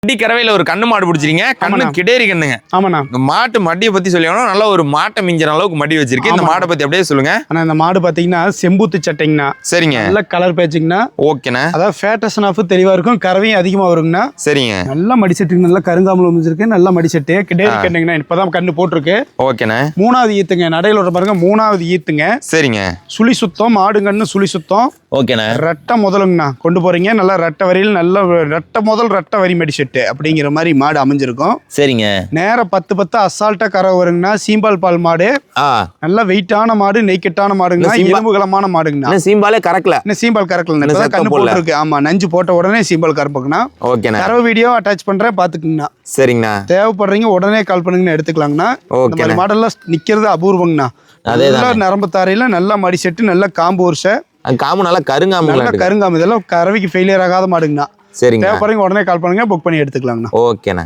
மடி கறவையில ஒரு கண்ணு மாடு பிடிச்சிருக்கீங்க. கண்ணு கிடேரி கண்ணுங்க. ஆமாண்ணா. இந்த மாட்டு மடியை பத்தி சொல்லணும். நல்ல ஒரு மாட்டை மிஞ்சிற அளவுக்கு மடி வச்சிருக்கு. இந்த மாடை பத்தி அப்படியே சொல்லுங்க. ஆனா இந்த மாடு பாத்தீங்கன்னா செம்பூத்து சட்டைங்கண்ணா. சரிங்க. நல்ல கலர் பேச்சுங்கண்ணா. ஓகேண்ணா. அதாவது ஃபேட்டஸ்ன் ஆஃப் தெளிவா இருக்கும், கறவையும் அதிகமா வருங்கண்ணா. சரிங்க. நல்லா மடிச்சட்டுங்க, நல்லா கருங்காமல் அமைஞ்சிருக்கு, நல்லா மடிச்சட்டு கிடேரி கண்ணுங்கண்ணா. இப்பதான் கண்ணு போட்டிருக்கு. ஓகேண்ணா. 3வது ஈத்துங்க, நடையில ஒரு பாருங்க 3வது ஈத்துங்க. சரிங்க. சுழி சுத்தம், மாடு கண்ணு சுழி சுத்தம். ஓகேண்ணா. ரெட்டை முதலுங்கண்ணா கொண்டு போறீங்க. நல்லா ரெட்டை வரியில் நல்ல ரெட்டை வரி மடிச்சட்டு அப்படிங்கிற மாதிரி மாடு அமைஞ்சிருக்கும். சரிங்க. நேரம் 10 அசால்ட்டா கறவை வருங்கண்ணா. சீம்பால் பால் மாடு, நல்ல வெயிட்டான மாடு, நெய்க்கெட்டான மாடுங்கண்ணா, எலும்புகளமான மாடுங்கண்ணா. சீம்பாலே கறக்கல, இன்னும் சீம்பால் கறக்கல, கண்ணு போட்டுருக்கு. ஆமா, நஞ்சு போட்ட உடனே சீம்பால் கறப்புக்குண்ணா. ஓகேண்ணா. கறவை வீடியோ அட்டாச் பண்றேன், பாத்துக்குங்கண்ணா. சரிங்கண்ணா. தேவைப்படுறீங்க உடனே கால் பண்ணுங்கன்னு எடுத்துக்கலாங்கண்ணா. இந்த மாதிரி மாடெல்லாம் நிக்கிறது அபூர்வங்கண்ணா. நல்லா நரம்பு தாரையில நல்லா மடிச்சட்டு, நல்ல காம்பு வருஷ காம்பு, நல்லா கருங்காம்பு, நல்லா கருங்காம்பு. இதெல்லாம் கறவைக்கு ஃபெயிலியர் ஆகாத மாடுங்கண்ணா. சரிங்க. தேவைப்படுறீங்க உடனே கால் பண்ணுங்க, புக் பண்ணி எடுத்துக்கலாங்கண்ணா. ஓகேண்ணா.